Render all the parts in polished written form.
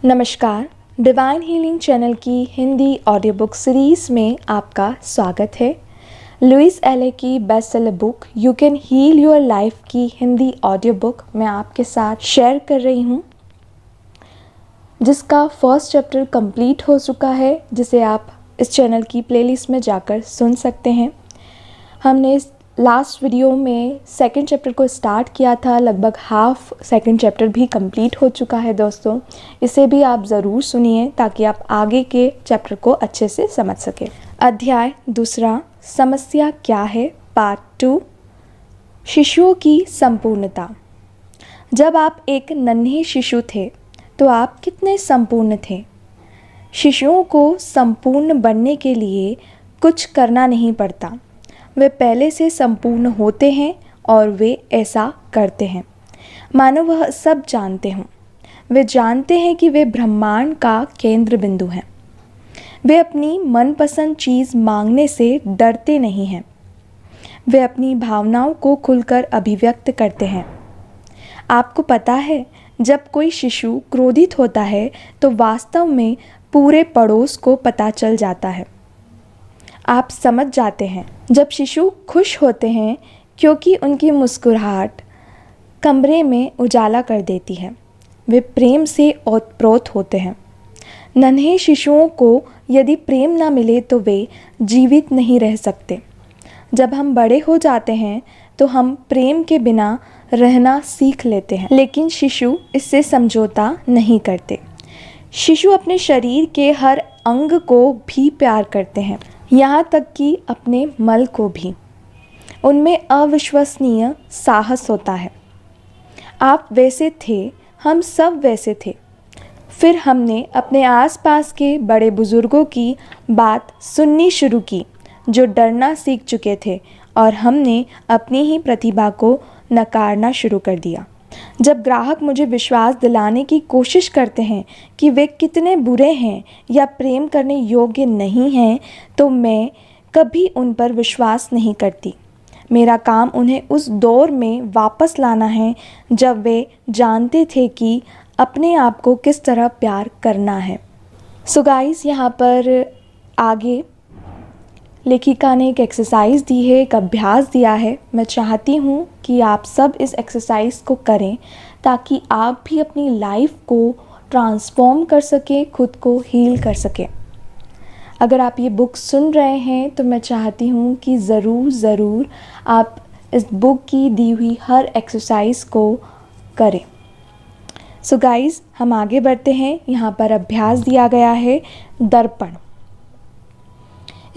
नमस्कार, divine healing channel की Hindi audio book series में आपका स्वागत है। लुइस एले की best seller book you can heal your life की हिंदी ऑडियो बुक मैं आपके साथ शेयर कर रही हूँ, जिसका फर्स्ट चैप्टर कंप्लीट हो चुका है, जिसे आप इस चैनल की प्लेलिस्ट में जाकर सुन सकते हैं। हमने लास्ट वीडियो में सेकंड चैप्टर को स्टार्ट किया था, लगभग हाफ सेकंड चैप्टर भी कंप्लीट हो चुका है दोस्तों। इसे भी आप ज़रूर सुनिए ताकि आप आगे के चैप्टर को अच्छे से समझ सकें। अध्याय दूसरा, समस्या क्या है, पार्ट 2, शिशुओं की संपूर्णता। जब आप एक नन्हे शिशु थे तो आप कितने संपूर्ण थे। शिशुओं को संपूर्ण बनने के लिए कुछ करना नहीं पड़ता, वे पहले से संपूर्ण होते हैं और वे ऐसा करते हैं मानो वह सब जानते हों। वे जानते हैं कि वे ब्रह्मांड का केंद्र बिंदु हैं। वे अपनी मनपसंद चीज़ मांगने से डरते नहीं हैं। वे अपनी भावनाओं को खुलकर अभिव्यक्त करते हैं। आपको पता है, जब कोई शिशु क्रोधित होता है तो वास्तव में पूरे पड़ोस को पता चल जाता है। आप समझ जाते हैं जब शिशु खुश होते हैं, क्योंकि उनकी मुस्कुराहट कमरे में उजाला कर देती है। वे प्रेम से ओतप्रोत होते हैं। नन्हे शिशुओं को यदि प्रेम न मिले तो वे जीवित नहीं रह सकते। जब हम बड़े हो जाते हैं तो हम प्रेम के बिना रहना सीख लेते हैं, लेकिन शिशु इससे समझौता नहीं करते। शिशु अपने शरीर के हर अंग को भी प्यार करते हैं, यहाँ तक कि अपने मल को भी। उनमें अविश्वसनीय साहस होता है। आप वैसे थे, हम सब वैसे थे। फिर हमने अपने आसपास के बड़े बुजुर्गों की बात सुननी शुरू की, जो डरना सीख चुके थे, और हमने अपनी ही प्रतिभा को नकारना शुरू कर दिया। जब ग्राहक मुझे विश्वास दिलाने की कोशिश करते हैं कि वे कितने बुरे हैं या प्रेम करने योग्य नहीं हैं, तो मैं कभी उन पर विश्वास नहीं करती। मेरा काम उन्हें उस दौर में वापस लाना है जब वे जानते थे कि अपने आप को किस तरह प्यार करना है। सो गाइस, यहाँ पर आगे लेखिका ने एक एक्सरसाइज दी है, एक अभ्यास दिया है। मैं चाहती हूँ कि आप सब इस एक्सरसाइज को करें ताकि आप भी अपनी लाइफ को ट्रांसफॉर्म कर सकें, खुद को हील कर सकें। अगर आप ये बुक सुन रहे हैं तो मैं चाहती हूँ कि ज़रूर आप इस बुक की दी हुई हर एक्सरसाइज को करें। सो गाइस, हम आगे बढ़ते हैं। यहाँ पर अभ्यास दिया गया है दर्पण।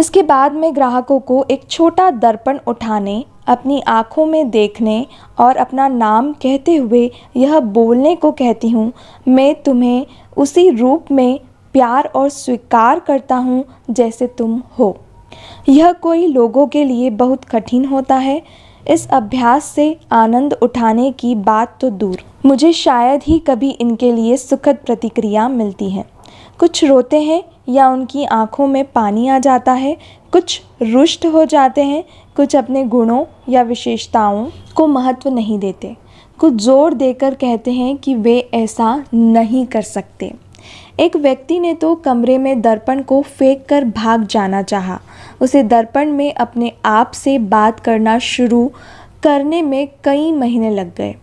इसके बाद मैं ग्राहकों को एक छोटा दर्पण उठाने, अपनी आँखों में देखने और अपना नाम कहते हुए यह बोलने को कहती हूँ, मैं तुम्हें उसी रूप में प्यार और स्वीकार करता हूँ जैसे तुम हो। यह कोई लोगों के लिए बहुत कठिन होता है। इस अभ्यास से आनंद उठाने की बात तो दूर, मुझे शायद ही कभी इनके लिए सुखद प्रतिक्रिया मिलती है। कुछ रोते हैं या उनकी आंखों में पानी आ जाता है, कुछ रुष्ट हो जाते हैं, कुछ अपने गुणों या विशेषताओं को महत्व नहीं देते, कुछ जोर देकर कहते हैं कि वे ऐसा नहीं कर सकते। एक व्यक्ति ने तो कमरे में दर्पण को फेंक कर भाग जाना चाहा। उसे दर्पण में अपने आप से बात करना शुरू करने में कई महीने लग गए।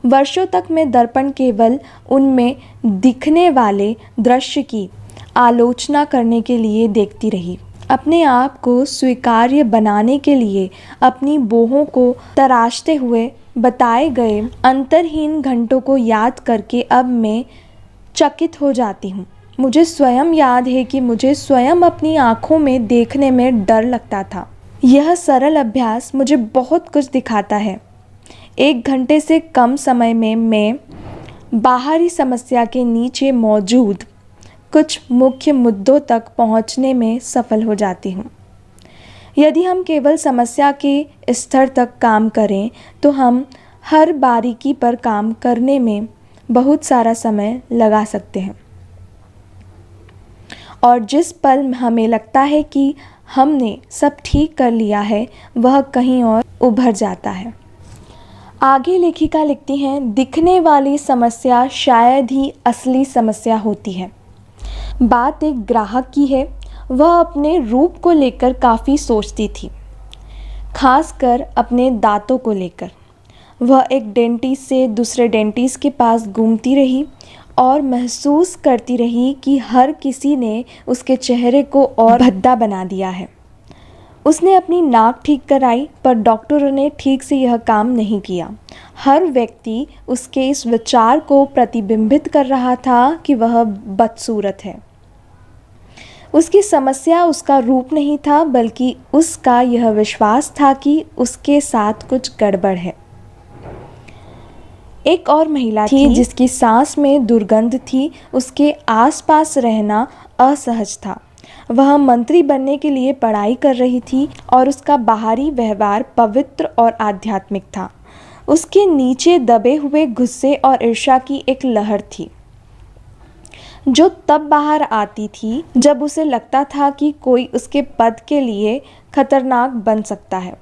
वर्षों तक मैं दर्पण केवल उनमें दिखने वाले दृश्य की आलोचना करने के लिए देखती रही। अपने आप को स्वीकार्य बनाने के लिए अपनी बोहों को तराशते हुए बताए गए अंतरहीन घंटों को याद करके अब मैं चकित हो जाती हूँ। मुझे स्वयं याद है कि मुझे स्वयं अपनी आँखों में देखने में डर लगता था। यह सरल अभ्यास मुझे बहुत कुछ दिखाता है। 1 घंटे से कम समय में मैं बाहरी समस्या के नीचे मौजूद कुछ मुख्य मुद्दों तक पहुंचने में सफल हो जाती हूं। यदि हम केवल समस्या के स्तर तक काम करें तो हम हर बारीकी पर काम करने में बहुत सारा समय लगा सकते हैं, और जिस पल हमें लगता है कि हमने सब ठीक कर लिया है, वह कहीं और उभर जाता है। आगे लेखिका लिखती हैं, दिखने वाली समस्या शायद ही असली समस्या होती है। बात एक ग्राहक की है। वह अपने रूप को लेकर काफ़ी सोचती थी, खासकर अपने दांतों को लेकर। वह एक डेंटिस्ट से दूसरे डेंटिस्ट के पास घूमती रही और महसूस करती रही कि हर किसी ने उसके चेहरे को और भद्दा बना दिया है। उसने अपनी नाक ठीक कराई, पर डॉक्टरों ने ठीक से यह काम नहीं किया। हर व्यक्ति उसके इस विचार को प्रतिबिंबित कर रहा था कि वह बदसूरत है। उसकी समस्या उसका रूप नहीं था, बल्कि उसका यह विश्वास था कि उसके साथ कुछ गड़बड़ है। एक और महिला थी जिसकी सांस में दुर्गंध थी। उसके आसपास रहना असहज था। वह मंत्री बनने के लिए पढ़ाई कर रही थी और उसका बाहरी व्यवहार पवित्र और आध्यात्मिक था। उसके नीचे दबे हुए गुस्से और ईर्ष्या की एक लहर थी, जो तब बाहर आती थी जब उसे लगता था कि कोई उसके पद के लिए खतरनाक बन सकता है।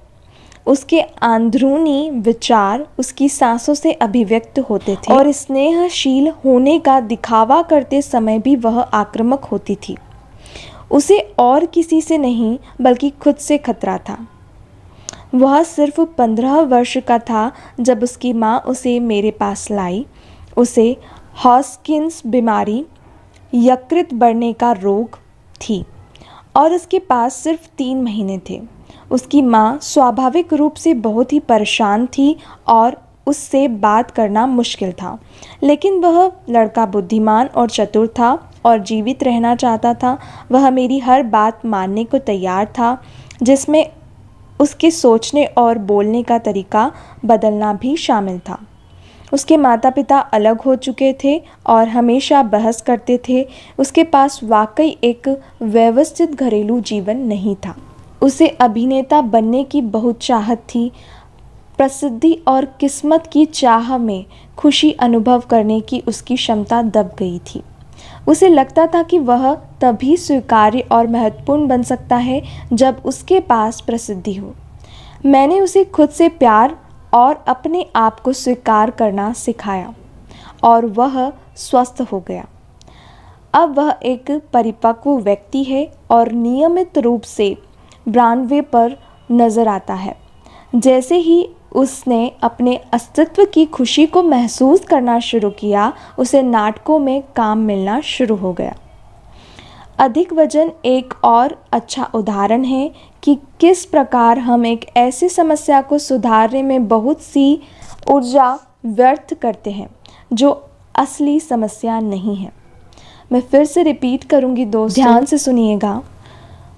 उसके अंदरूनी विचार उसकी सांसों से अभिव्यक्त होते थे और स्नेहशील होने का दिखावा करते समय भी वह आक्रामक होती थी। उसे और किसी से नहीं, बल्कि खुद से खतरा था। वह सिर्फ 15 वर्ष का था जब उसकी माँ उसे मेरे पास लाई। उसे हॉस्किंस बीमारी, यकृत बढ़ने का रोग थी और उसके पास सिर्फ 3 महीने थे। उसकी माँ स्वाभाविक रूप से बहुत ही परेशान थी और उससे बात करना मुश्किल था, लेकिन वह लड़का बुद्धिमान और चतुर था और जीवित रहना चाहता था। वह मेरी हर बात मानने को तैयार था, जिसमें उसके सोचने और बोलने का तरीका बदलना भी शामिल था। उसके माता पिता अलग हो चुके थे और हमेशा बहस करते थे। उसके पास वाकई एक व्यवस्थित घरेलू जीवन नहीं था। उसे अभिनेता बनने की बहुत चाहत थी। प्रसिद्धि और किस्मत की चाह में खुशी अनुभव करने की उसकी क्षमता दब गई थी। उसे लगता था कि वह तभी स्वीकार्य और महत्वपूर्ण बन सकता है जब उसके पास प्रसिद्धि हो। मैंने उसे खुद से प्यार और अपने आप को स्वीकार करना सिखाया और वह स्वस्थ हो गया। अब वह एक परिपक्व व्यक्ति है और नियमित रूप से ब्रॉडवे पर नज़र आता है। जैसे ही उसने अपने अस्तित्व की खुशी को महसूस करना शुरू किया, उसे नाटकों में काम मिलना शुरू हो गया। अधिक वजन एक और अच्छा उदाहरण है कि किस प्रकार हम एक ऐसी समस्या को सुधारने में बहुत सी ऊर्जा व्यर्थ करते हैं जो असली समस्या नहीं है। मैं फिर से रिपीट करूंगी दोस्तों, ध्यान से सुनिएगा।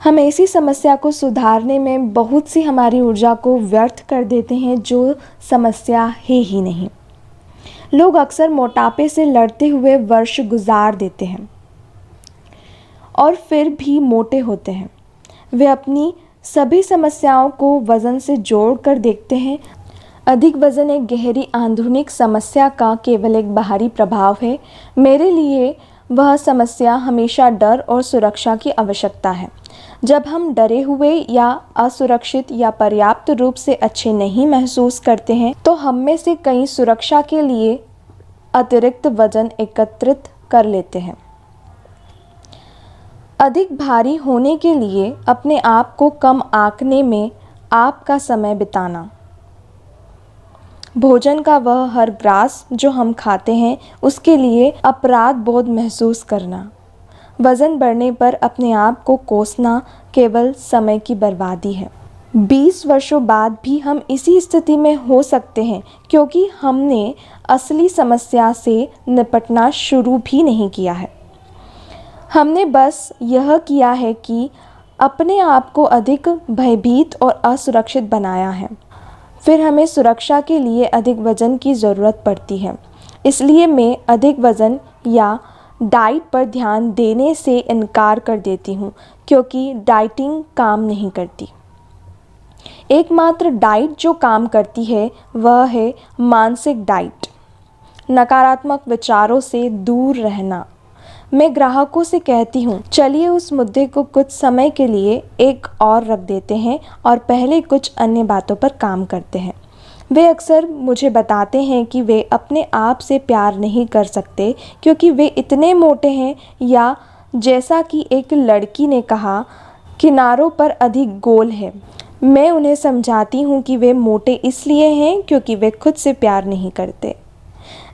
हम ऐसी समस्या को सुधारने में बहुत सी हमारी ऊर्जा को व्यर्थ कर देते हैं जो समस्या है ही नहीं। लोग अक्सर मोटापे से लड़ते हुए वर्ष गुजार देते हैं और फिर भी मोटे होते हैं। वे अपनी सभी समस्याओं को वज़न से जोड़कर देखते हैं। अधिक वज़न एक गहरी आंतरिक समस्या का केवल एक बाहरी प्रभाव है। मेरे लिए वह समस्या हमेशा डर और सुरक्षा की आवश्यकता है। जब हम डरे हुए या असुरक्षित या पर्याप्त रूप से अच्छे नहीं महसूस करते हैं, तो हम में से कई सुरक्षा के लिए अतिरिक्त वजन एकत्रित कर लेते हैं। अधिक भारी होने के लिए अपने आप को कम आंकने में आपका समय बिताना। भोजन का वह हर ग्रास जो हम खाते हैं, उसके लिए अपराध बोध महसूस करना। वज़न बढ़ने पर अपने आप को कोसना केवल समय की बर्बादी है। 20 वर्षों बाद भी हम इसी स्थिति में हो सकते हैं, क्योंकि हमने असली समस्या से निपटना शुरू भी नहीं किया है। हमने बस यह किया है कि अपने आप को अधिक भयभीत और असुरक्षित बनाया है। फिर हमें सुरक्षा के लिए अधिक वज़न की ज़रूरत पड़ती है। इसलिए मैं अधिक वज़न या डाइट पर ध्यान देने से इनकार कर देती हूँ, क्योंकि डाइटिंग काम नहीं करती। एकमात्र डाइट जो काम करती है वह है मानसिक डाइट, नकारात्मक विचारों से दूर रहना। मैं ग्राहकों से कहती हूँ, चलिए उस मुद्दे को कुछ समय के लिए एक और रख देते हैं और पहले कुछ अन्य बातों पर काम करते हैं। वे अक्सर मुझे बताते हैं कि वे अपने आप से प्यार नहीं कर सकते क्योंकि वे इतने मोटे हैं, या जैसा कि एक लड़की ने कहा, किनारों पर अधिक गोल है। मैं उन्हें समझाती हूँ कि वे मोटे इसलिए हैं क्योंकि वे खुद से प्यार नहीं करते।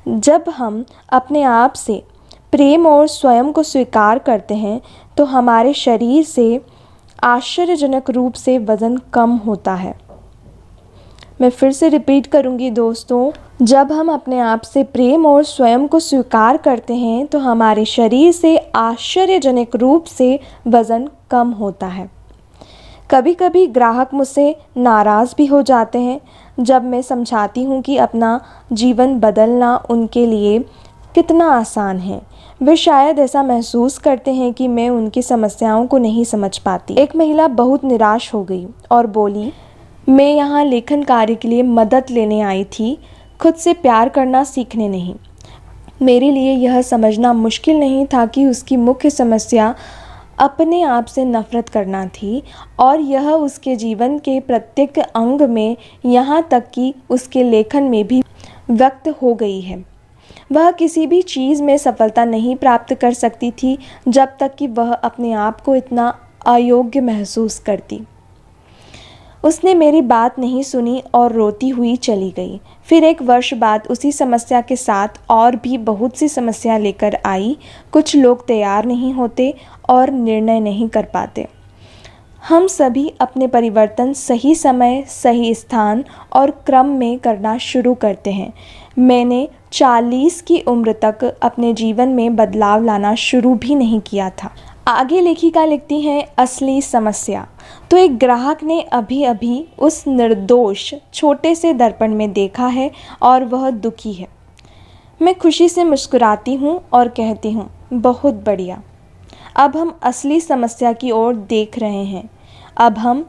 जब हम अपने आप से प्रेम और स्वयं को स्वीकार करते हैं तो हमारे शरीर से आश्चर्यजनक रूप से वज़न कम होता है। मैं फिर से रिपीट करूँगी दोस्तों, जब हम अपने आप से प्रेम और स्वयं को स्वीकार करते हैं तो हमारे शरीर से आश्चर्यजनक रूप से वज़न कम होता है। कभी कभी ग्राहक मुझसे नाराज़ भी हो जाते हैं जब मैं समझाती हूँ कि अपना जीवन बदलना उनके लिए कितना आसान है। वे शायद ऐसा महसूस करते हैं कि मैं उनकी समस्याओं को नहीं समझ पाती। एक महिला बहुत निराश हो गई और बोली, मैं यहाँ लेखन कार्य के लिए मदद लेने आई थी, खुद से प्यार करना सीखने नहीं। मेरे लिए यह समझना मुश्किल नहीं था कि उसकी मुख्य समस्या अपने आप से नफ़रत करना थी, और यह उसके जीवन के प्रत्येक अंग में, यहाँ तक कि उसके लेखन में भी व्यक्त हो गई है। वह किसी भी चीज़ में सफलता नहीं प्राप्त कर सकती थी जब तक कि वह अपने आप को इतना अयोग्य महसूस करती। उसने मेरी बात नहीं सुनी और रोती हुई चली गई। फिर एक वर्ष बाद उसी समस्या के साथ और भी बहुत सी समस्या लेकर आई। कुछ लोग तैयार नहीं होते और निर्णय नहीं कर पाते। हम सभी अपने परिवर्तन सही समय, सही स्थान और क्रम में करना शुरू करते हैं। मैंने 40 की उम्र तक अपने जीवन में बदलाव लाना शुरू भी नहीं किया था। आगे लेखिका लिखती हैं, असली समस्या। तो एक ग्राहक ने अभी अभी उस निर्दोष छोटे से दर्पण में देखा है और वह दुखी है। मैं खुशी से मुस्कुराती हूँ और कहती हूँ, बहुत बढ़िया। अब हम असली समस्या की ओर देख रहे हैं। अब हम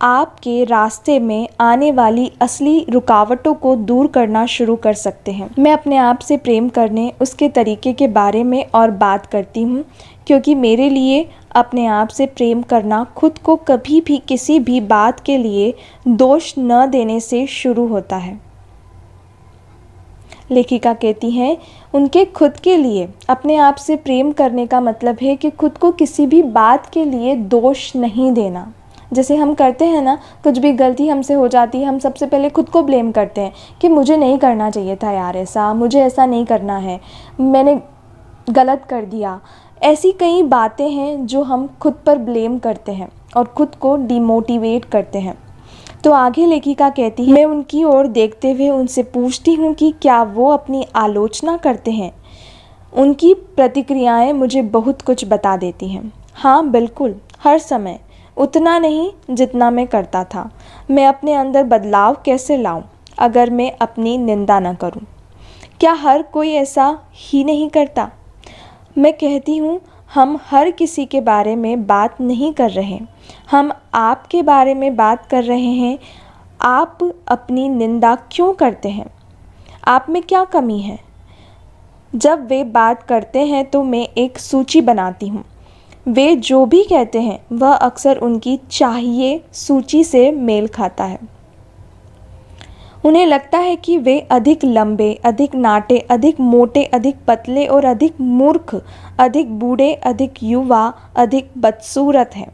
आपके रास्ते में आने वाली असली रुकावटों को दूर करना शुरू कर सकते हैं। मैं अपने आप से प्रेम करने उसके तरीके के बारे में और बात करती हूँ, क्योंकि मेरे लिए अपने आप से प्रेम करना खुद को कभी भी किसी भी बात के लिए दोष न देने से शुरू होता है। लेखिका कहती हैं, उनके खुद के लिए अपने आप से प्रेम करने का मतलब है कि खुद को किसी भी बात के लिए दोष नहीं देना। जैसे हम करते हैं ना, कुछ भी गलती हमसे हो जाती है, हम सबसे पहले खुद को ब्लेम करते हैं कि मुझे नहीं करना चाहिए था यार ऐसा, मुझे ऐसा नहीं करना है, मैंने गलत कर दिया। ऐसी कई बातें हैं जो हम खुद पर ब्लेम करते हैं और खुद को डिमोटिवेट करते हैं। तो आगे लेखिका कहती है, मैं उनकी ओर देखते हुए उनसे पूछती हूँ कि क्या वो अपनी आलोचना करते हैं। उनकी प्रतिक्रियाएं मुझे बहुत कुछ बता देती हैं। हाँ बिल्कुल, हर समय, उतना नहीं जितना मैं करता था। मैं अपने अंदर बदलाव कैसे लाऊं अगर मैं अपनी निंदा न करूं? क्या हर कोई ऐसा ही नहीं करता? मैं कहती हूँ, हम हर किसी के बारे में बात नहीं कर रहे, हम आपके बारे में बात कर रहे हैं। आप अपनी निंदा क्यों करते हैं? आप में क्या कमी है? जब वे बात करते हैं तो मैं एक सूची बनाती हूँ। वे जो भी कहते हैं वह अक्सर उनकी चाहिए सूची से मेल खाता है। उन्हें लगता है कि वे अधिक लंबे, अधिक नाटे, अधिक मोटे, अधिक पतले और अधिक मूर्ख, अधिक बूढ़े, अधिक युवा, अधिक बदसूरत हैं।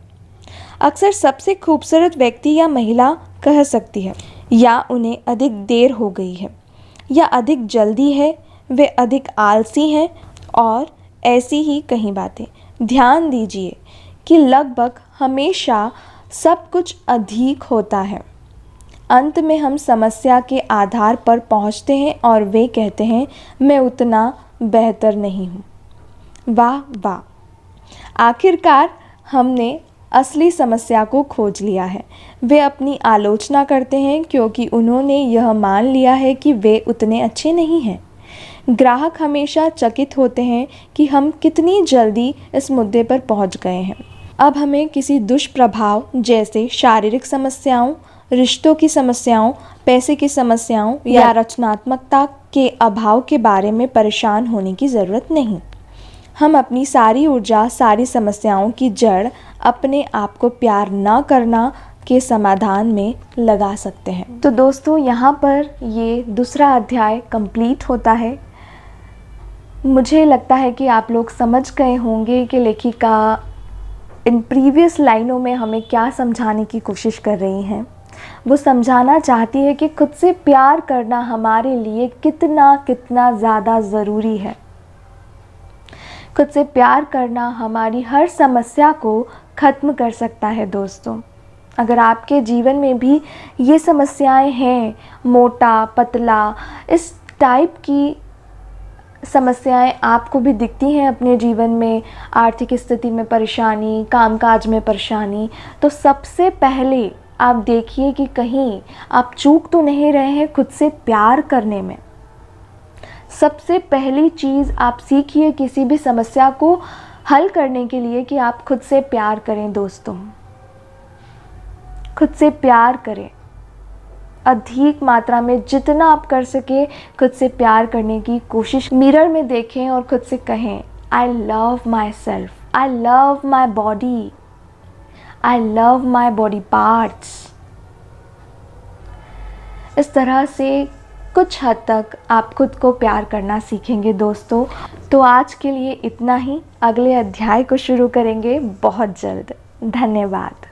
अक्सर सबसे खूबसूरत व्यक्ति या महिला कह सकती है, या उन्हें अधिक देर हो गई है, या अधिक जल्दी है, वे अधिक आलसी हैं, और ऐसी ही कई बातें। ध्यान दीजिए कि लगभग हमेशा सब कुछ अधिक होता है। अंत में हम समस्या के आधार पर पहुंचते हैं और वे कहते हैं, मैं उतना बेहतर नहीं हूँ। वाह वाह, आखिरकार हमने असली समस्या को खोज लिया है। वे अपनी आलोचना करते हैं क्योंकि उन्होंने यह मान लिया है कि वे उतने अच्छे नहीं हैं। ग्राहक हमेशा चकित होते हैं कि हम कितनी जल्दी इस मुद्दे पर पहुंच गए हैं। अब हमें किसी दुष्प्रभाव जैसे शारीरिक समस्याओं, रिश्तों की समस्याओं, पैसे की समस्याओं या रचनात्मकता के अभाव के बारे में परेशान होने की ज़रूरत नहीं। हम अपनी सारी ऊर्जा, सारी समस्याओं की जड़ अपने आप को प्यार न करना, के समाधान में लगा सकते हैं। तो दोस्तों, यहाँ पर ये दूसरा अध्याय कंप्लीट होता है। मुझे लगता है कि आप लोग समझ गए होंगे कि लेखिका इन प्रीवियस लाइनों में हमें क्या समझाने की कोशिश कर रही हैं। वो समझाना चाहती है कि खुद से प्यार करना हमारे लिए कितना कितना ज़्यादा ज़रूरी है। खुद से प्यार करना हमारी हर समस्या को ख़त्म कर सकता है दोस्तों। अगर आपके जीवन में भी ये समस्याएं हैं, मोटा पतला इस टाइप की समस्याएं आपको भी दिखती हैं अपने जीवन में, आर्थिक स्थिति में परेशानी, कामकाज में परेशानी, तो सबसे पहले आप देखिए कि कहीं आप चूक तो नहीं रहे हैं खुद से प्यार करने में। सबसे पहली चीज़ आप सीखिए किसी भी समस्या को हल करने के लिए कि आप खुद से प्यार करें दोस्तों। खुद से प्यार करें, अधिक मात्रा में जितना आप कर सके खुद से प्यार करने की कोशिश। मिरर में देखें और खुद से कहें, I love my self, I love my body, I love my body parts. इस तरह से कुछ हद तक आप खुद को प्यार करना सीखेंगे दोस्तों। तो आज के लिए इतना ही, अगले अध्याय को शुरू करेंगे बहुत जल्द। धन्यवाद।